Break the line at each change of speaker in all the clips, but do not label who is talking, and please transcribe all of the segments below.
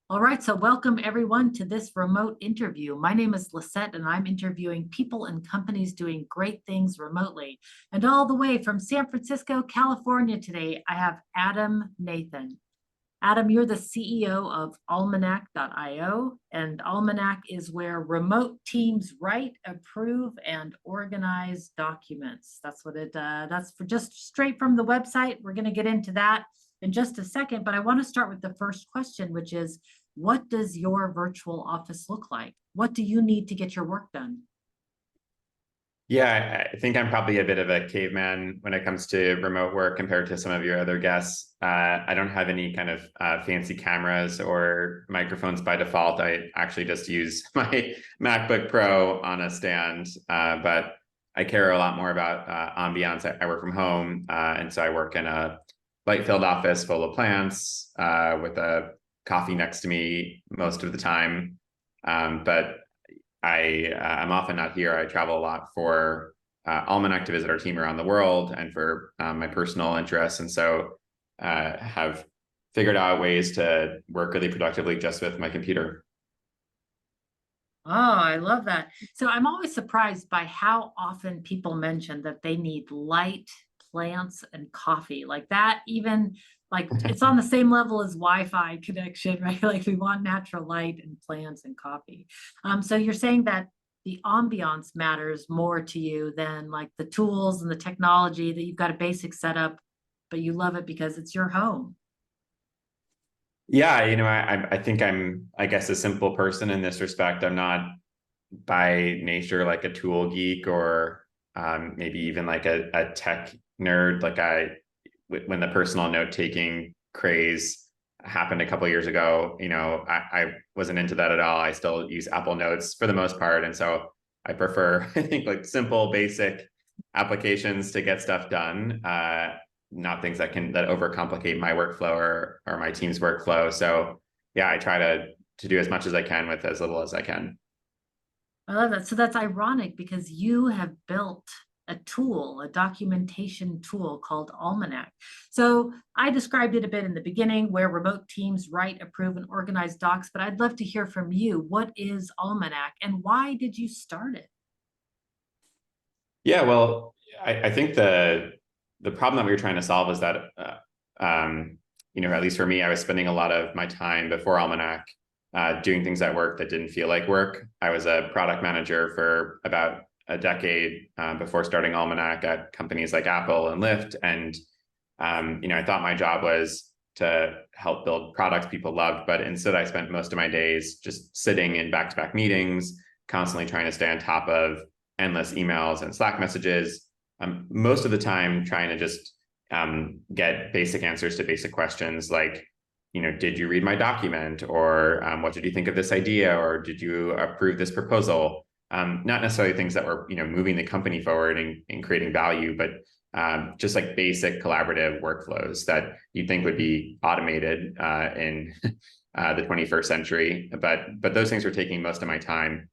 All right, so welcome everyone to this remote interview. My name is Lisette, and I'm interviewing people and companies doing great things remotely. And all the way from San Francisco, California today, I have Adam Nathan. Adam, you're the CEO of Almanac.io, and Almanac is where remote teams write, approve, and organize documents. That's for just straight from the website. We're going to get into that in just a second, but I want to start with the first question, which is, what does your virtual office look like? What do you need to get your work done?
Yeah, I think I'm probably a bit of a caveman when it comes to remote work compared to some of your other guests. I don't have any kind of fancy cameras or microphones by default. I actually just use my MacBook Pro on a stand, but I care a lot more about ambiance. I work from home, and so I work in a light-filled office full of plants with a coffee next to me most of the time. But I'm often not here. I travel a lot for Almanac to visit our team around the world and for my personal interests. And so have figured out ways to work really productively just with my computer.
Oh, I love that. So I'm always surprised by how often people mention that they need light, plants, and coffee. Like that, even like it's on the same level as Wi-Fi connection, right? Like we want natural light and plants and coffee. So you're saying that the ambiance matters more to you than like the tools and the technology, that you've got a basic setup, but you love it because it's your home.
Yeah, I think I guess, a simple person in this respect. I'm not by nature like a tool geek or maybe even like a tech nerd. When the personal note taking craze happened a couple of years ago, I wasn't into that at all. I still use Apple Notes for the most part, and so I prefer I think like simple, basic applications to get stuff done. Not things that overcomplicate my workflow or my team's workflow. So yeah, I try to do as much as I can with as little as I can.
I love that. So that's ironic because you have built a tool, a documentation tool called Almanac. So I described it a bit in the beginning where remote teams write, approve, and organize docs, but I'd love to hear from you. What is Almanac and why did you start it?
Yeah, well, I think the problem that we were trying to solve is that at least for me, I was spending a lot of my time before Almanac doing things at work that didn't feel like work. I was a product manager for about a decade before starting Almanac at companies like Apple and Lyft, and I thought my job was to help build products people loved, but instead I spent most of my days just sitting in back-to-back meetings, constantly trying to stay on top of endless emails and Slack messages. Most of the time trying to just get basic answers to basic questions like, did you read my document? Or what did you think of this idea? Or did you approve this proposal? Not necessarily things that were, moving the company forward and creating value, but just like basic collaborative workflows that you think would be automated in the 21st century. But those things were taking most of my time,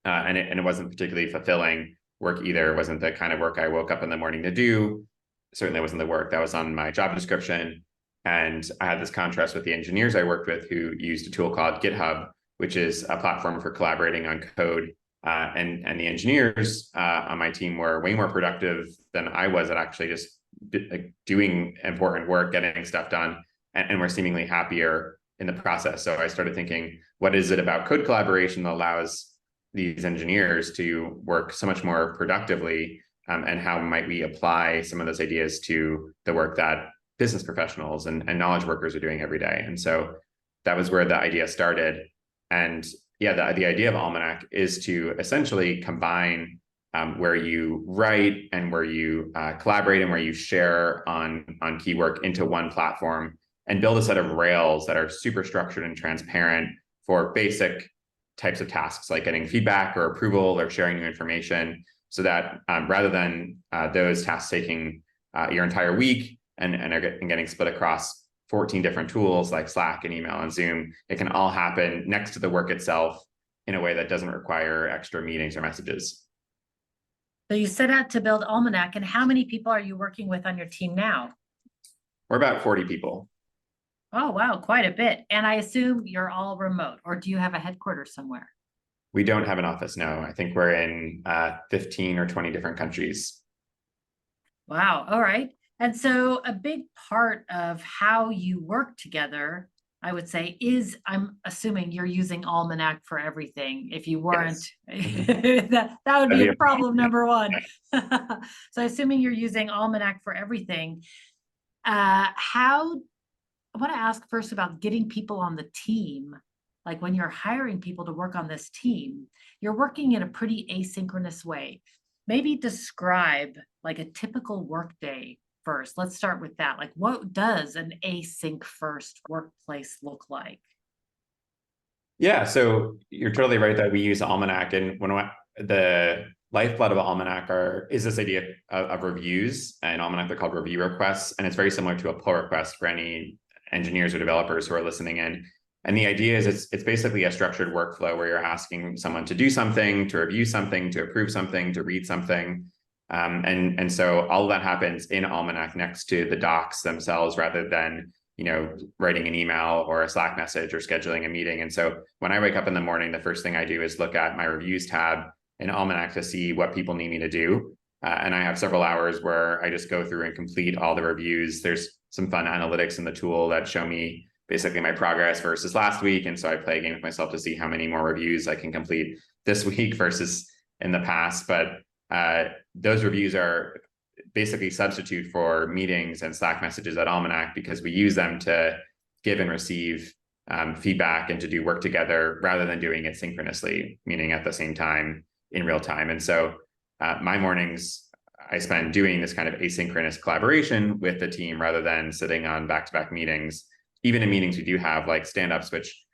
and it wasn't particularly fulfilling work either. It wasn't the kind of work I woke up in the morning to do. Certainly wasn't the work that was on my job description. And I had this contrast with the engineers I worked with who used a tool called GitHub, which is a platform for collaborating on code. And the engineers on my team were way more productive than I was at actually just doing important work, getting stuff done, and were seemingly happier in the process. So I started thinking, what is it about code collaboration that allows these engineers to work so much more productively, and how might we apply some of those ideas to the work that business professionals and knowledge workers are doing every day? And so that was where the idea started. And yeah, the idea of Almanac is to essentially combine where you write and where you collaborate and where you share on key work into one platform, and build a set of rails that are super structured and transparent for basic types of tasks like getting feedback or approval or sharing new information, so that rather than those tasks taking your entire week and getting split across 14 different tools like Slack and email and Zoom, it can all happen next to the work itself in a way that doesn't require extra meetings or messages.
So you set out to build Almanac, and how many people are you working with on your team now?
We're about 40 people.
Oh, wow, quite a bit. And I assume you're all remote, or do you have a headquarters somewhere?
We don't have an office, no. I think we're in 15 or 20 different countries.
Wow. All right. And so a big part of how you work together, I would say, is I'm assuming you're using Almanac for everything. If you weren't,
Yes.
that would
That'd
be
be
a problem
yeah.
number one. So assuming you're using Almanac for everything, how I want to ask first about getting people on the team. Like when you're hiring people to work on this team, you're working in a pretty asynchronous way. Maybe describe like a typical workday first. Let's start with that. Like, what does an async first workplace look like?
Yeah, so you're totally right that we use Almanac, and the lifeblood of Almanac is this idea of reviews. And Almanac, they're called review requests, and it's very similar to a pull request for any engineers or developers who are listening in. And the idea is it's basically a structured workflow where you're asking someone to do something, to review something, to approve something, to read something. And so all of that happens in Almanac next to the docs themselves rather than writing an email or a Slack message or scheduling a meeting. And so when I wake up in the morning, the first thing I do is look at my reviews tab in Almanac to see what people need me to do. And I have several hours where I just go through and complete all the reviews. There's some fun analytics in the tool that show me basically my progress versus last week. And so I play a game with myself to see how many more reviews I can complete this week versus in the past. But those reviews are basically substitute for meetings and Slack messages at Almanac because we use them to give and receive feedback and to do work together rather than doing it synchronously, meaning at the same time in real time. And so my mornings I spend doing this kind of asynchronous collaboration with the team rather than sitting on back-to-back meetings. Even in meetings we do have like stand-ups, which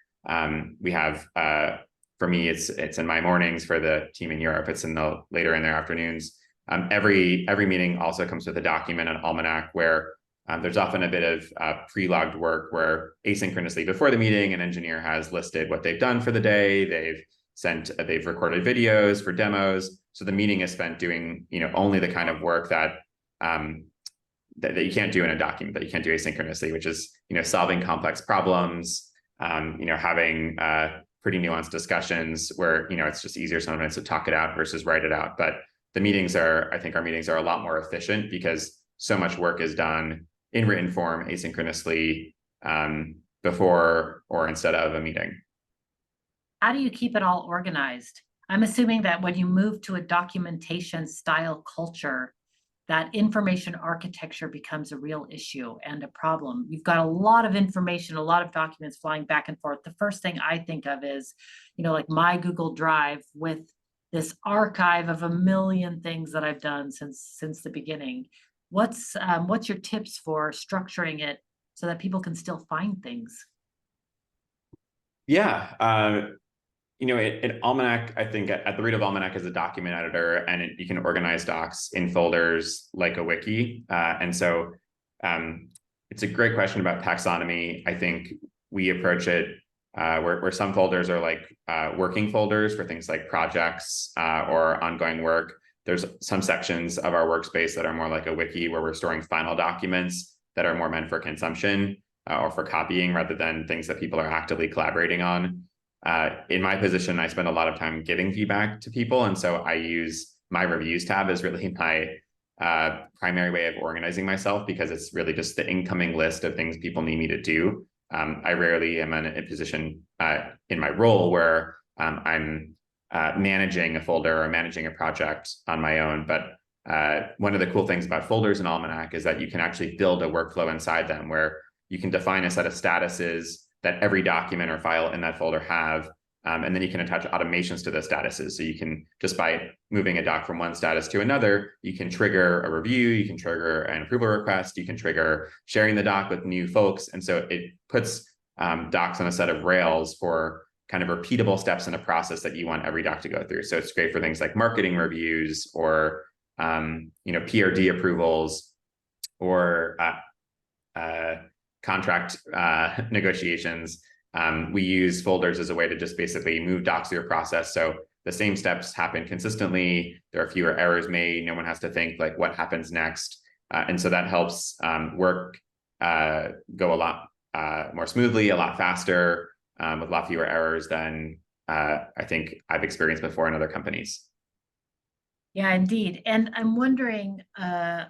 we have for me, it's in my mornings. For the team in Europe, it's later in their afternoons. Every meeting also comes with a document on Almanac where there's often a bit of pre-logged work where asynchronously before the meeting, an engineer has listed what they've done for the day. They've recorded videos for demos. So the meeting is spent doing only the kind of work that that you can't do in a document, that you can't do asynchronously, which is solving complex problems, having pretty nuanced discussions where it's just easier sometimes to talk it out versus write it out. But I think our meetings are a lot more efficient because so much work is done in written form asynchronously before or instead of a meeting.
How do you keep it all organized? I'm assuming that when you move to a documentation style culture, that information architecture becomes a real issue and a problem. You've got a lot of information, a lot of documents flying back and forth. The first thing I think of is, like my Google Drive with this archive of a million things that I've done since the beginning. What's your tips for structuring it so that people can still find things?
Yeah. Almanac, I think at the root of Almanac is a document editor, and you can organize docs in folders like a wiki. And so it's a great question about taxonomy. I think we approach it where some folders are like working folders for things like projects or ongoing work. There's some sections of our workspace that are more like a wiki where we're storing final documents that are more meant for consumption or for copying rather than things that people are actively collaborating on. In my position, I spend a lot of time giving feedback to people. And so I use my reviews tab as really my primary way of organizing myself because it's really just the incoming list of things people need me to do. I rarely am in a position in my role where I'm managing a folder or managing a project on my own. But one of the cool things about folders in Almanac is that you can actually build a workflow inside them where you can define a set of statuses that every document or file in that folder have. And then you can attach automations to those statuses. So you can, just by moving a doc from one status to another, you can trigger a review, you can trigger an approval request, you can trigger sharing the doc with new folks. And so it puts docs on a set of rails for kind of repeatable steps in a process that you want every doc to go through. So it's great for things like marketing reviews or PRD approvals or contract negotiations. We use folders as a way to just basically move docs through a process. So the same steps happen consistently. There are fewer errors made. No one has to think like what happens next. And so that helps work go a lot more smoothly, a lot faster, with a lot fewer errors than I think I've experienced before in other companies.
Yeah, indeed. And I'm wondering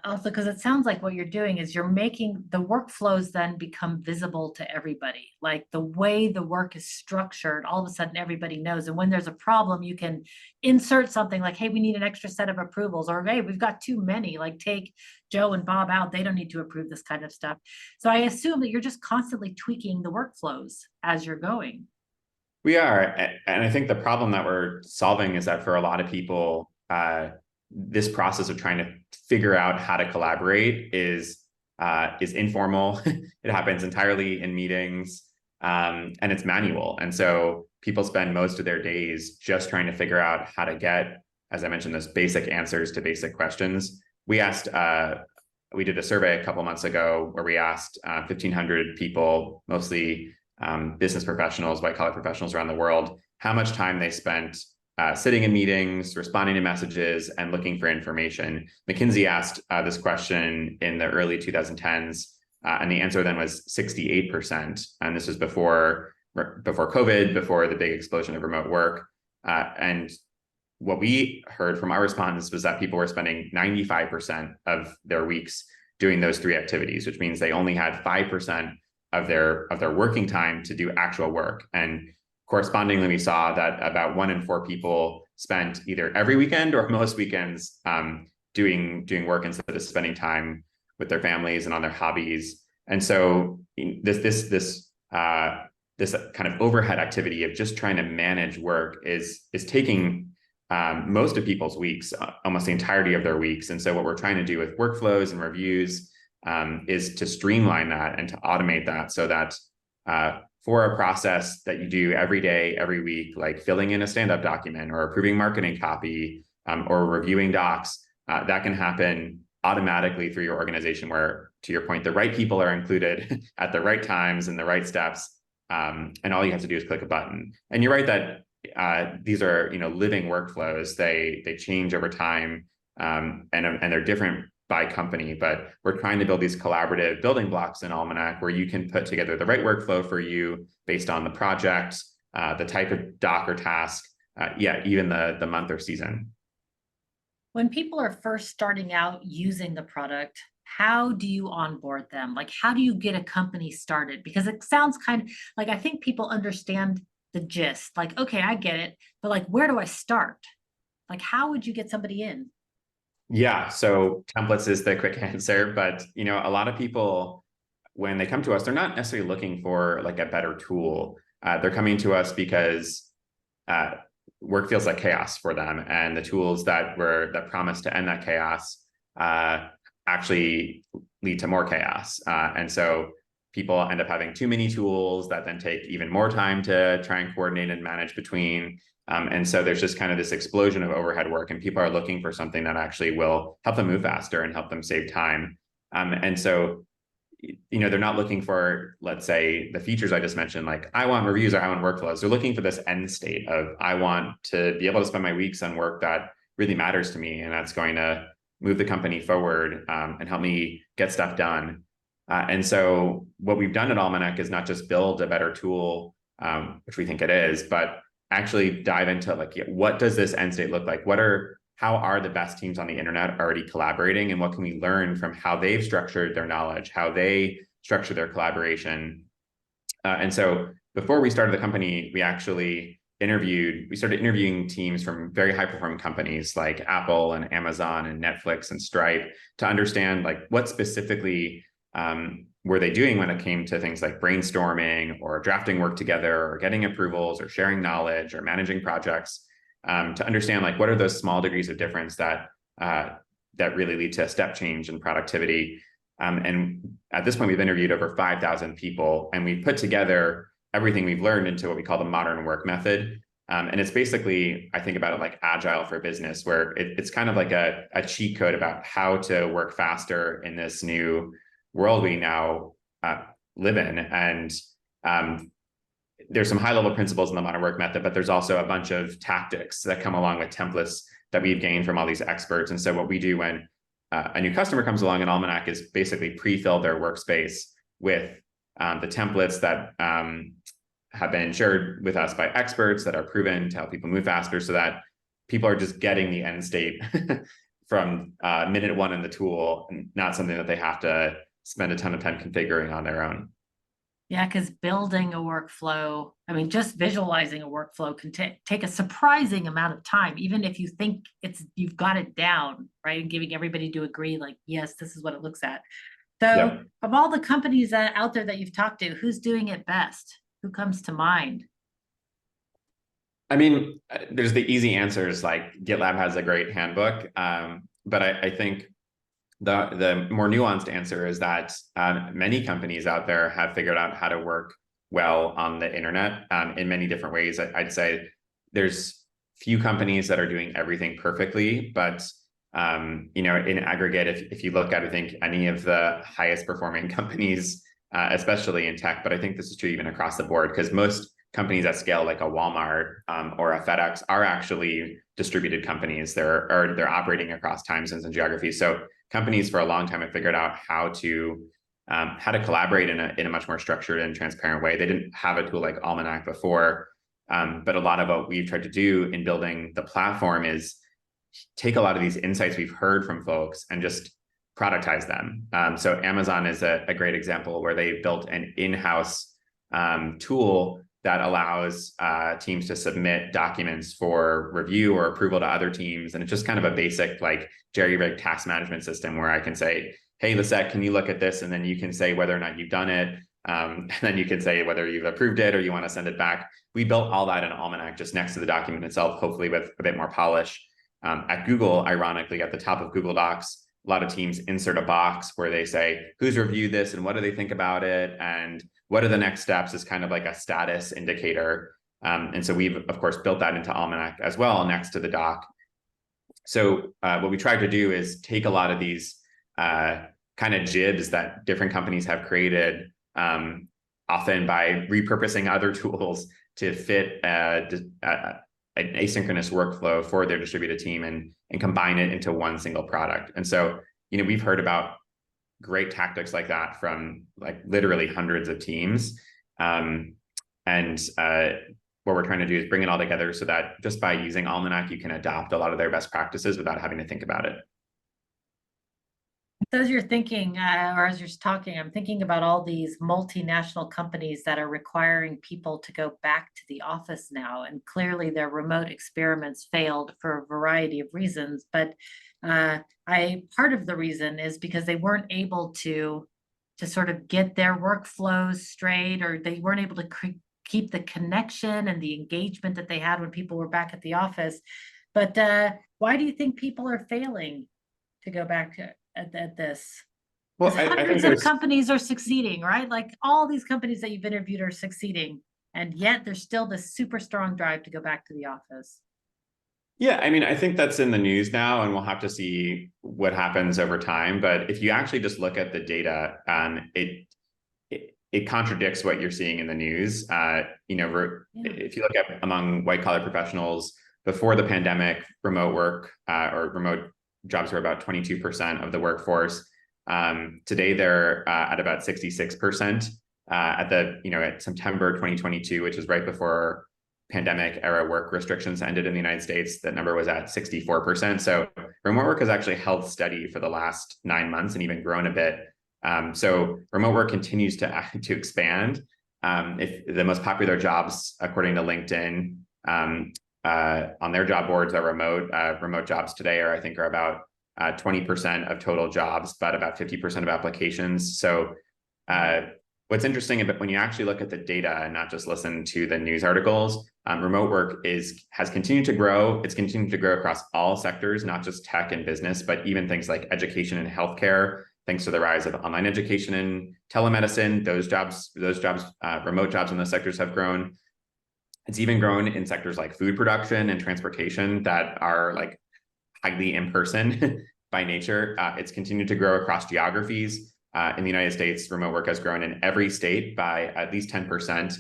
also, because it sounds like what you're doing is you're making the workflows then become visible to everybody. Like the way the work is structured, all of a sudden everybody knows. And when there's a problem, you can insert something like, hey, we need an extra set of approvals, or hey, we've got too many. Like take Joe and Bob out. They don't need to approve this kind of stuff. So I assume that you're just constantly tweaking the workflows as you're going.
We are, and I think the problem that we're solving is that for a lot of people, this process of trying to figure out how to collaborate is informal. It happens entirely in meetings, and it's manual. And so people spend most of their days just trying to figure out how to get, as I mentioned, those basic answers to basic questions. We did a survey a couple months ago where we asked 1,500 people, mostly business professionals, white collar professionals around the world, how much time they spent sitting in meetings, responding to messages, and looking for information. McKinsey asked this question in the early 2010s, and the answer then was 68%. And this was before COVID, before the big explosion of remote work. And what we heard from our respondents was that people were spending 95% of their weeks doing those three activities, which means they only had 5% of their working time to do actual work. And correspondingly, we saw that about 1 in 4 people spent either every weekend or most weekends doing work instead of spending time with their families and on their hobbies. And so this kind of overhead activity of just trying to manage work is taking most of people's weeks, almost the entirety of their weeks. And so what we're trying to do with workflows and reviews is to streamline that and to automate that so that for a process that you do every day, every week, like filling in a stand-up document or approving marketing copy or reviewing docs, that can happen automatically through your organization where, to your point, the right people are included at the right times and the right steps. And all you have to do is click a button. And you're right that these are living workflows. They change over time and they're different by company, but we're trying to build these collaborative building blocks in Almanac where you can put together the right workflow for you based on the project, the type of doc or task, even the month or season.
When people are first starting out using the product, how do you onboard them? Like, how do you get a company started? Because it sounds kind of like I think people understand the gist. Like, okay, I get it, but like, where do I start? Like, how would you get somebody in?
Yeah, so templates is the quick answer, but a lot of people, when they come to us, they're not necessarily looking for like a better tool. They're coming to us because work feels like chaos for them, and the tools that promise to end that chaos actually lead to more chaos. And so people end up having too many tools that then take even more time to try and coordinate and manage between. And so there's just kind of this explosion of overhead work, and people are looking for something that actually will help them move faster and help them save time. And so, they're not looking for, let's say, the features I just mentioned, like I want reviews or I want workflows. They're looking for this end state of I want to be able to spend my weeks on work that really matters to me, and that's going to move the company forward and help me get stuff done. And so what we've done at Almanac is not just build a better tool, which we think it is, but actually dive into like, what does this end state look like? How are the best teams on the internet already collaborating, and what can we learn from how they've structured their knowledge, how they structure their collaboration? And so before we started the company, we started interviewing teams from very high performing companies like Apple and Amazon and Netflix and Stripe to understand like what specifically were they doing when it came to things like brainstorming or drafting work together or getting approvals or sharing knowledge or managing projects, to understand like what are those small degrees of difference that really lead to a step change in productivity. And at this point, we've interviewed over 5,000 people, and we've put together everything we've learned into what we call the modern work method. And it's basically, I think about it like agile for business, where it's kind of like a cheat code about how to work faster in this new world we now live in. And there's some high level principles in the modern work method, but there's also a bunch of tactics that come along with templates that we've gained from all these experts. And so what we do when a new customer comes along in Almanac is basically pre-fill their workspace with the templates that have been shared with us by experts that are proven to help people move faster, so that people are just getting the end state from minute one in the tool, and not something that they have to spend a ton of time configuring on their own.
Yeah, because building a workflow, I mean, just visualizing a workflow can take a surprising amount of time, even if you think you've got it down, right? And giving everybody to agree, like, yes, this is what it looks at. So,
Yep.
of all the companies out there that you've talked to, who's doing it best? Who comes to mind?
I mean, there's the easy answers, like GitLab has a great handbook, but I think the more nuanced answer is that many companies out there have figured out how to work well on the internet in many different ways. I'd say there's few companies that are doing everything perfectly, but in aggregate, if you look at, I think, any of the highest performing companies, especially in tech, but I think this is true even across the board, because most companies at scale, like a Walmart or a FedEx, are actually distributed companies. They're operating across time zones and geographies. So companies for a long time have figured out how to collaborate in a much more structured and transparent way. They didn't have a tool like Almanac before, but a lot of what we've tried to do in building the platform is take a lot of these insights we've heard from folks and just productize them. So Amazon is a great example where they built an in-house tool that allows teams to submit documents for review or approval to other teams. And it's just kind of a basic, like, jerry-rigged task management system where I can say, hey, Lisette, can you look at this? And then you can say whether or not you've done it. And then you can say whether you've approved it or you want to send it back. We built all that in Almanac just next to the document itself, hopefully with a bit more polish. At Google, ironically, at the top of Google Docs, a lot of teams insert a box where they say, who's reviewed this and what do they think about it? And what are the next steps, is kind of like a status indicator. And so we've, of course, built that into Almanac as well next to the doc. So what we tried to do is take a lot of these kind of jibs that different companies have created, often by repurposing other tools to fit an asynchronous workflow for their distributed team, and combine it into one single product. And so, we've heard about great tactics like that from, like, literally hundreds of teams. What we're trying to do is bring it all together so that just by using Almanac, you can adopt a lot of their best practices without having to think about it.
As you're thinking, or as you're talking, I'm thinking about all these multinational companies that are requiring people to go back to the office now. And clearly their remote experiments failed for a variety of reasons. But part of the reason is because they weren't able to sort of get their workflows straight, or they weren't able to keep the connection and the engagement that they had when people were back at the office. But why do you think people are failing to go back at this?
Well,
Because
I think
hundreds of
there's,
companies are succeeding, right? Like, all these companies that you've interviewed are succeeding, and yet there's still this super strong drive to go back to the office.
yeah, I mean, I think that's in the news now, and we'll have to see what happens over time. But if you actually just look at the data, it contradicts what you're seeing in the news. If you look at among white collar professionals before the pandemic, remote work or remote jobs were about 22% of the workforce. Today, they're at about 66%. At September 2022, which is right before pandemic era work restrictions ended in the United States, that number was at 64%. So remote work has actually held steady for the last 9 months and even grown a bit. So remote work continues to expand. If the most popular jobs, according to LinkedIn, on their job boards are remote jobs today, I think are about 20% of total jobs, but about 50% of applications. So what's interesting about when you actually look at the data and not just listen to the news articles, remote work has continued to grow. It's continued to grow across all sectors, not just tech and business, but even things like education and healthcare. Thanks to the rise of online education and telemedicine, those remote jobs in those sectors have grown. It's even grown in sectors like food production and transportation that are, like, highly in person by nature. It's continued to grow across geographies. In the United States, remote work has grown in every state by at least 10%.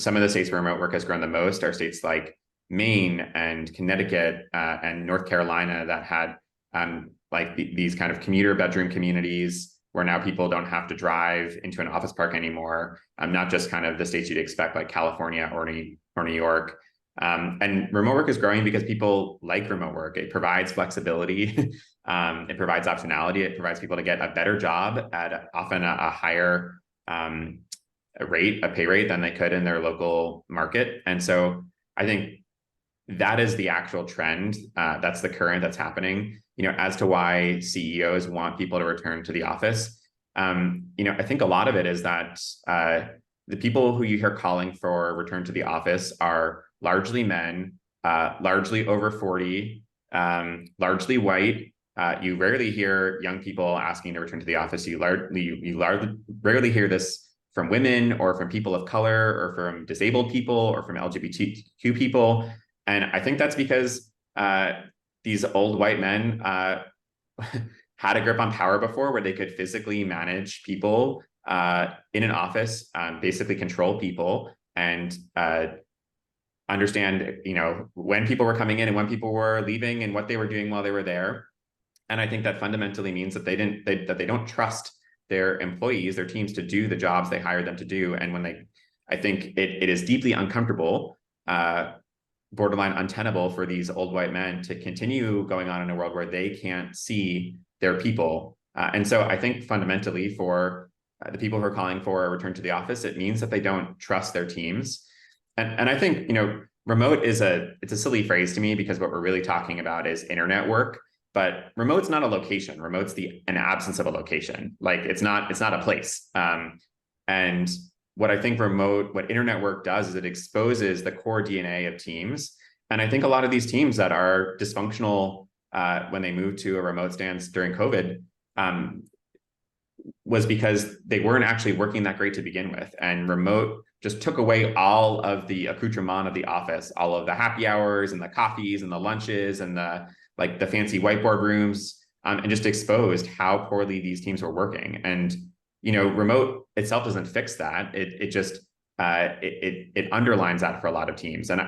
Some of the states where remote work has grown the most are states like Maine and Connecticut and North Carolina that had these kind of commuter bedroom communities where now people don't have to drive into an office park anymore. Not just kind of the states you'd expect, like California or New York. And remote work is growing because people like remote work. It provides flexibility. It provides optionality. It provides people to get a better job at often a higher a pay rate than they could in their local market. And so I think that is the actual trend. That's the current that's happening. As to why CEOs want people to return to the office. I think a lot of it is that the people who you hear calling for return to the office are largely men, largely over 40, largely white. You rarely hear young people asking to return to the office. You rarely hear this from women or from people of color or from disabled people or from LGBTQ people. And I think that's because these old white men had a grip on power before, where they could physically manage people in an office, basically control people, and understand, when people were coming in and when people were leaving and what they were doing while they were there. And I think that fundamentally means that they don't trust their employees, their teams, to do the jobs they hired them to do. And I think it is deeply uncomfortable, borderline untenable for these old white men to continue going on in a world where they can't see their people. And so I think fundamentally for the people who are calling for a return to the office, it means that they don't trust their teams. And I think, remote it's a silly phrase to me, because what we're really talking about is internet work. But remote's not a location. Remote's an absence of a location. Like it's not a place. And what I think what internet work does is it exposes the core DNA of teams. And I think a lot of these teams that are dysfunctional when they moved to a remote stance during COVID was because they weren't actually working that great to begin with. And remote just took away all of the accoutrement of the office, all of the happy hours and the coffees and the lunches and the fancy whiteboard rooms, and just exposed how poorly these teams were working. And remote itself doesn't fix that. It just underlines that for a lot of teams. And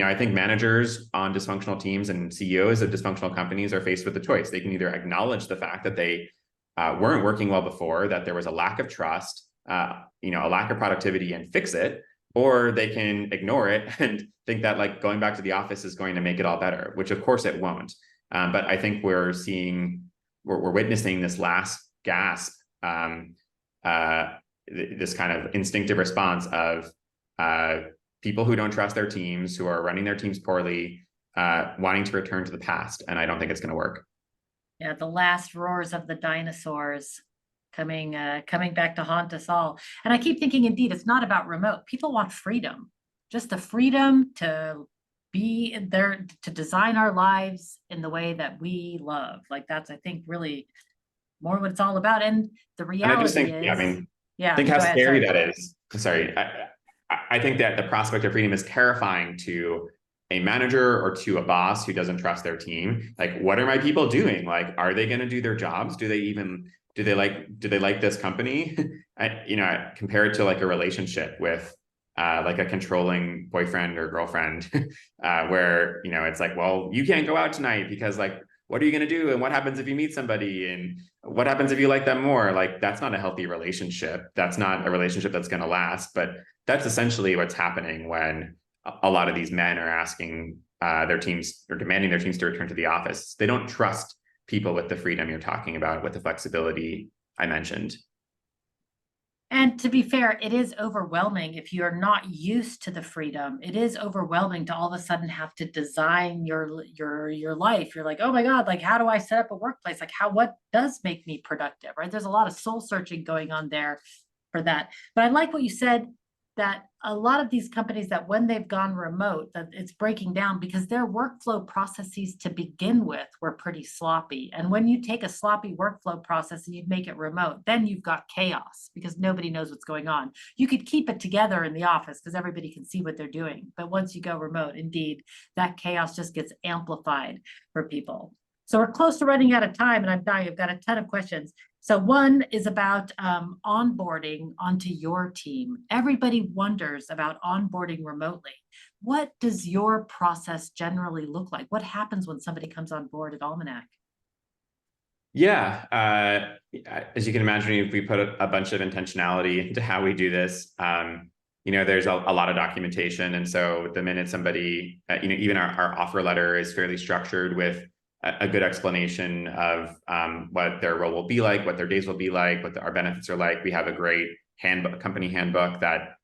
I think managers on dysfunctional teams and CEOs of dysfunctional companies are faced with a choice. They can either acknowledge the fact that they weren't working well before, that there was a lack of trust, a lack of productivity, and fix it, or they can ignore it and think that going back to the office is going to make it all better, which of course it won't. But I think we're witnessing this last gasp, this kind of instinctive response of people who don't trust their teams, who are running their teams poorly, wanting to return to the past. And I don't think it's going to work.
Yeah, the last roars of the dinosaurs coming back to haunt us all. And I keep thinking, indeed, it's not about remote. People want freedom, just the freedom to be there, to design our lives in the way that we love. That's, I think, really more what it's all about. And the reality
and I just think,
is,
think how scary that is. Sorry. I think that the prospect of freedom is terrifying to a manager or to a boss who doesn't trust their team. What are my people doing? Are they going to do their jobs? Do they like this company? Compare it to a relationship with a controlling boyfriend or girlfriend, where it's well, you can't go out tonight because what are you going to do? And what happens if you meet somebody? And what happens if you like them more? That's not a healthy relationship. That's not a relationship that's going to last. But that's essentially what's happening when a lot of these men are asking their teams, or demanding their teams, to return to the office. They don't trust people with the freedom you're talking about, with the flexibility I mentioned.
And to be fair, it is overwhelming if you're not used to the freedom. It is overwhelming to all of a sudden have to design your life. You're like, oh my God, how do I set up a workplace? What does make me productive, right? There's a lot of soul searching going on there for that. But I like what you said, that a lot of these companies, that when they've gone remote, that it's breaking down because their workflow processes to begin with were pretty sloppy. And when you take a sloppy workflow process and you make it remote, then you've got chaos because nobody knows what's going on. You could keep it together in the office because everybody can see what they're doing. But once you go remote, indeed, that chaos just gets amplified for people. So we're close to running out of time, and I'm dying. I've got a ton of questions. So one is about onboarding onto your team. Everybody wonders about onboarding remotely. What does your process generally look like? What happens when somebody comes on board at Almanac?
Yeah, as you can imagine, we put a bunch of intentionality into how we do this. There's a lot of documentation, and so the minute somebody, even our offer letter is fairly structured with a good explanation of what their role will be like, what their days will be like, what our benefits are like. We have a great handbook, company handbook that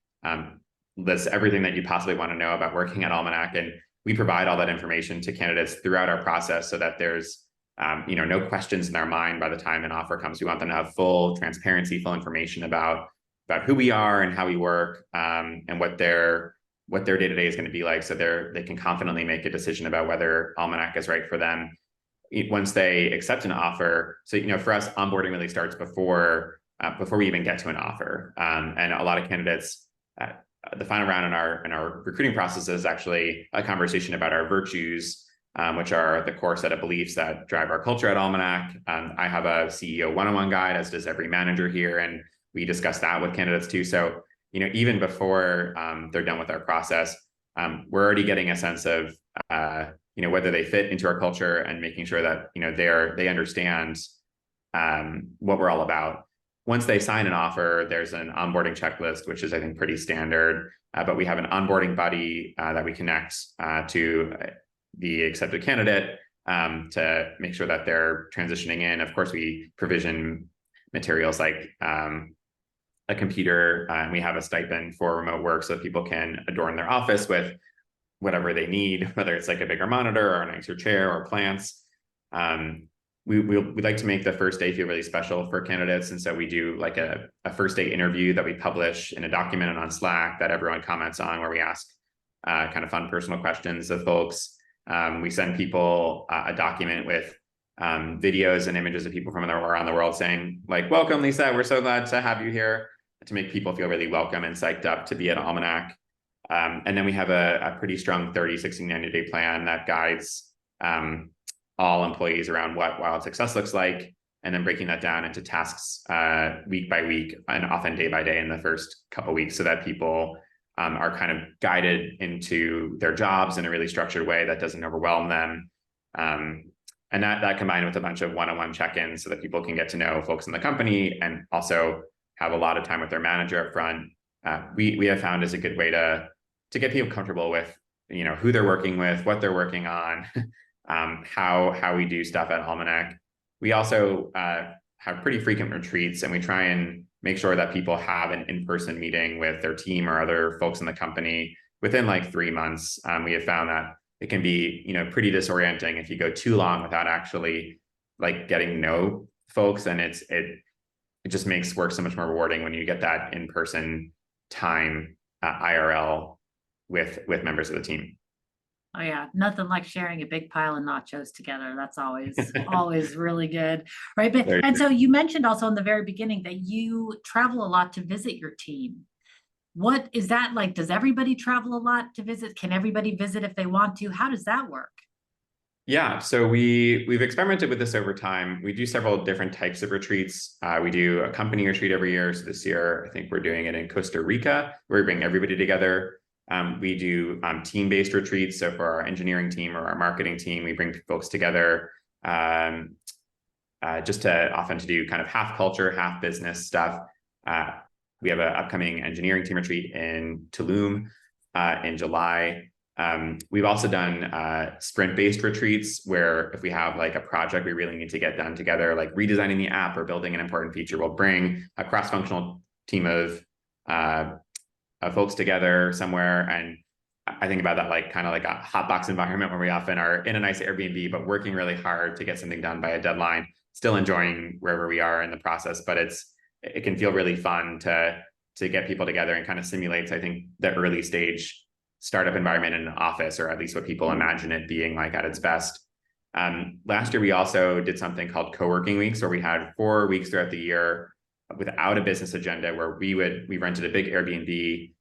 lists everything that you possibly want to know about working at Almanac, and we provide all that information to candidates throughout our process so that there's no questions in their mind by the time an offer comes. We want them to have full transparency, full information about who we are and how we work, and what their day-to-day is going to be like, so they can confidently make a decision about whether Almanac is right for them once they accept an offer. So for us, onboarding really starts before we even get to an offer, and a lot of candidates. The final round in our recruiting process is actually a conversation about our virtues, which are the core set of beliefs that drive our culture at Almanac. I have a CEO one-on-one guide, as does every manager here, and we discuss that with candidates too. So, even before they're done with our process, we're already getting a sense of, whether they fit into our culture, and making sure that, they understand what we're all about. Once they sign an offer, there's an onboarding checklist, which is, I think, pretty standard. But we have an onboarding buddy that we connect to the accepted candidate to make sure that they're transitioning in. Of course, we provision materials like a computer, and we have a stipend for remote work so that people can adorn their office with whatever they need, whether it's like a bigger monitor or a nicer chair or plants. We'd like to make the first day feel really special for candidates. And so we do like a first day interview that we publish in a document and on Slack that everyone comments on, where we ask kind of fun personal questions of folks. We send people a document with videos and images of people from around the world saying, like, welcome, Lisa, we're so glad to have you here, to make people feel really welcome and psyched up to be at Almanac. And then we have a pretty strong 30, 60, 90-day plan that guides all employees around what wild success looks like, and then breaking that down into tasks week by week and often day by day in the first couple of weeks, so that people are kind of guided into their jobs in a really structured way that doesn't overwhelm them. And that combined with a bunch of one-on-one check-ins so that people can get to know folks in the company and also have a lot of time with their manager up front. We have found is a good way to get people comfortable with, who they're working with, what they're working on, how we do stuff at Almanac. We also have pretty frequent retreats, and we try and make sure that people have an in-person meeting with their team or other folks in the company within like 3 months. We have found that it can be, pretty disorienting if you go too long without actually like getting to know folks, and it just makes work so much more rewarding when you get that in-person time, IRL with members of the team.
Oh yeah, nothing like sharing a big pile of nachos together. That's always really good, right? And so you mentioned also in the very beginning that you travel a lot to visit your team. What is that like? Does everybody travel a lot to visit? Can everybody visit if they want to? How does that work?
Yeah, so we've experimented with this over time. We do several different types of retreats. We do a company retreat every year. So this year, I think we're doing it in Costa Rica, where we bring everybody together. We do team-based retreats. So for our engineering team or our marketing team, we bring folks together just to do kind of half culture, half business stuff. We have an upcoming engineering team retreat in Tulum in July. We've also done sprint-based retreats, where if we have like a project we really need to get done together, like redesigning the app or building an important feature, we'll bring a cross-functional team of folks together somewhere. And I think about that like kind of like a hot box environment, where we often are in a nice Airbnb, but working really hard to get something done by a deadline, still enjoying wherever we are in the process. But it can feel really fun to get people together, and kind of simulates, I think, the early stage startup environment in an office, or at least what people imagine it being like at its best. Last year, we also did something called co-working weeks, where we had 4 weeks throughout the year without a business agenda, where we rented a big Airbnb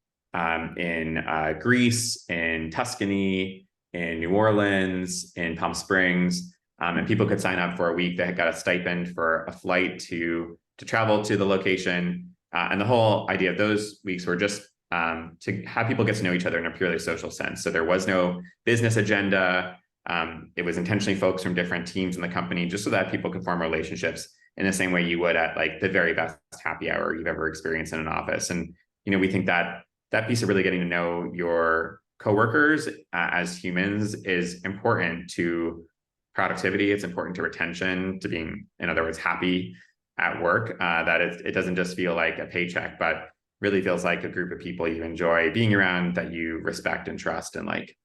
in Greece, in Tuscany, in New Orleans, in Palm Springs, and people could sign up for a week. They had got a stipend for a flight to travel to the location, and the whole idea of those weeks were just to have people get to know each other in a purely social sense. So there was no business agenda. It was intentionally folks from different teams in the company, just so that people could form relationships in the same way you would at like the very best happy hour you've ever experienced in an office. And, we think that that piece of really getting to know your coworkers as humans is important to productivity. It's important to retention, to being, in other words, happy at work, that it doesn't just feel like a paycheck, but really feels like a group of people you enjoy being around, that you respect and trust and like.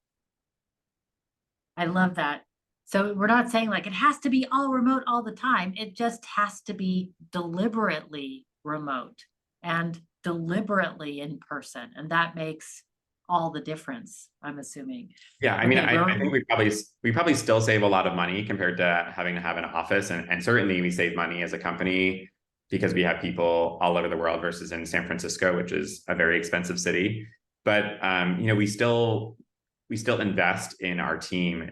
I love that. So we're not saying like it has to be all remote all the time. It just has to be deliberately remote and deliberately in person. And that makes all the difference, I'm assuming.
Yeah, I mean,
Okay,
I think we probably still save a lot of money compared to having to have an office, and certainly we save money as a company because we have people all over the world versus in San Francisco, which is a very expensive city. But we still invest in our team.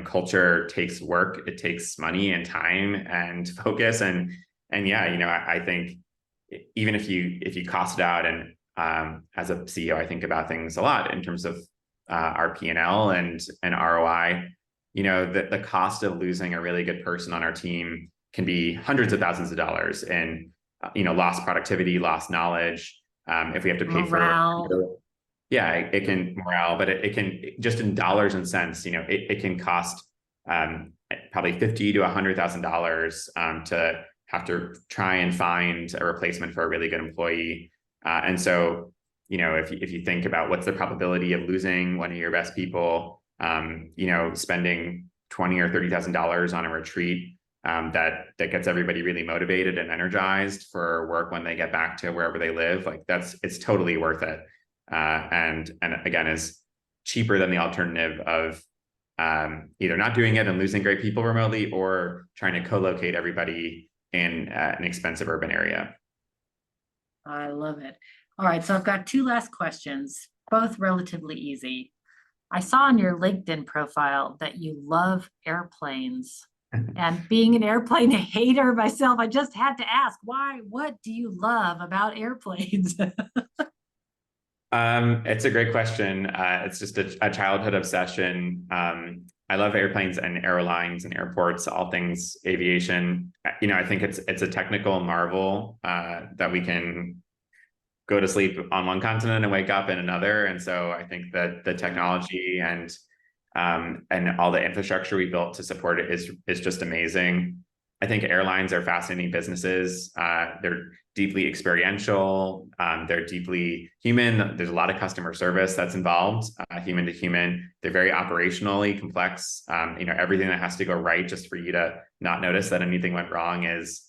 Culture takes work, it takes money and time and focus, and yeah, I think even if you cost it out, and as a CEO, I think about things a lot in terms of our P&L and ROI. The cost of losing a really good person on our team can be hundreds of thousands of dollars in lost productivity, lost knowledge. If we have to pay
morale.
yeah, it can morale, but it can, just in dollars and cents, it can cost probably $50,000 to $100,000 to have to try and find a replacement for a really good employee. And so, if you think about what's the probability of losing one of your best people, spending $20,000 or $30,000 on a retreat that gets everybody really motivated and energized for work when they get back to wherever they live, like it's totally worth it. And again, is cheaper than the alternative of either not doing it and losing great people remotely, or trying to co-locate everybody in an expensive urban area.
I love it. All right, so I've got two last questions, both relatively easy. I saw on your LinkedIn profile that you love airplanes. And being an airplane hater myself, I just had to ask, why? What do you love about airplanes?
It's a great question. It's just a childhood obsession. I love airplanes and airlines and airports, all things aviation. I think it's a technical marvel that we can go to sleep on one continent and wake up in another. And so I think that the technology and all the infrastructure we built to support it is just amazing. I think airlines are fascinating businesses. They're deeply experiential. They're deeply human. There's a lot of customer service that's involved, human to human. They're very operationally complex. Everything that has to go right just for you to not notice that anything went wrong is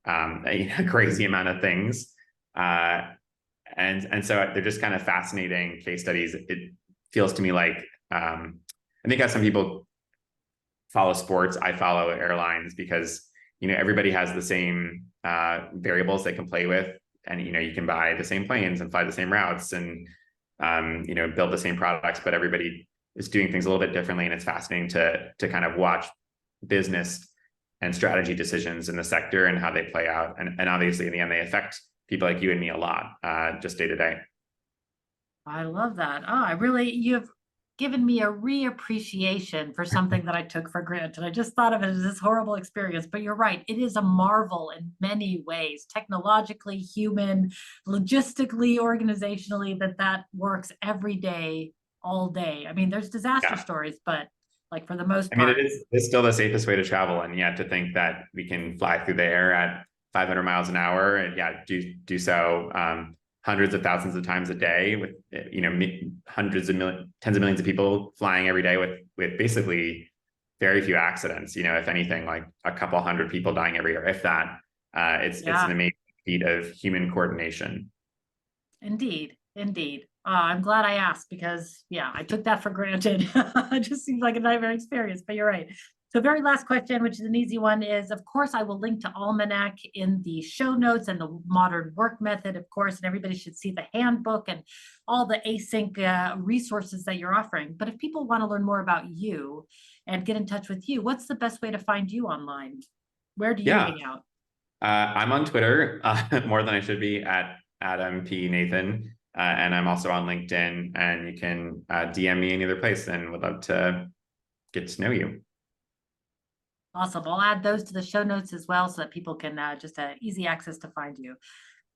a crazy amount of things. And so they're just kind of fascinating case studies. It feels to me like, I think as some people follow sports, I follow airlines because everybody has the same variables they can play with, and you can buy the same planes and fly the same routes and build the same products, but everybody is doing things a little bit differently, and it's fascinating to kind of watch business and strategy decisions in the sector and how they play out, and obviously in the end they affect people like you and me a lot, just day to day.
I love that. You've given me a reappreciation for something that I took for granted. I just thought of it as this horrible experience, but you're right. It is a marvel in many ways, technologically, human, logistically, organizationally, that works every day, all day. I mean, there's disaster
Yeah.
stories, but like for the most
I mean,
part,
it's still the safest way to travel, and yeah, to think that we can fly through the air at 500 miles an hour, and yeah, do so hundreds of thousands of times a day with hundreds of millions, tens of millions of people flying every day with basically very few accidents. If anything, like a couple hundred people dying every year, if that. It's an amazing feat of human coordination.
Indeed, indeed. I'm glad I asked because, yeah, I took that for granted. It just seems like a nightmare experience, but you're right. So, very last question, which is an easy one, is of course, I will link to Almanac in the show notes and the modern work method, of course, and everybody should see the handbook and all the async resources that you're offering. But if people want to learn more about you and get in touch with you, what's the best way to find you online? Where do you
Yeah,
hang out?
I'm on Twitter more than I should be at Adam P. Nathan. And I'm also on LinkedIn, and you can DM me any other place, and would love to get to know you.
Awesome. I'll add those to the show notes as well so that people can just easy access to find you.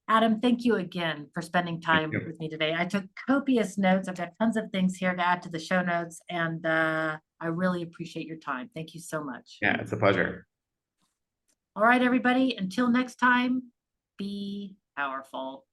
Adam, thank you again for spending time
you.
with me today. I took copious notes. I've got tons of things here to add to the show notes, and I really appreciate your time. Thank you so much.
Yeah, it's a pleasure.
All right, everybody, until next time, be powerful.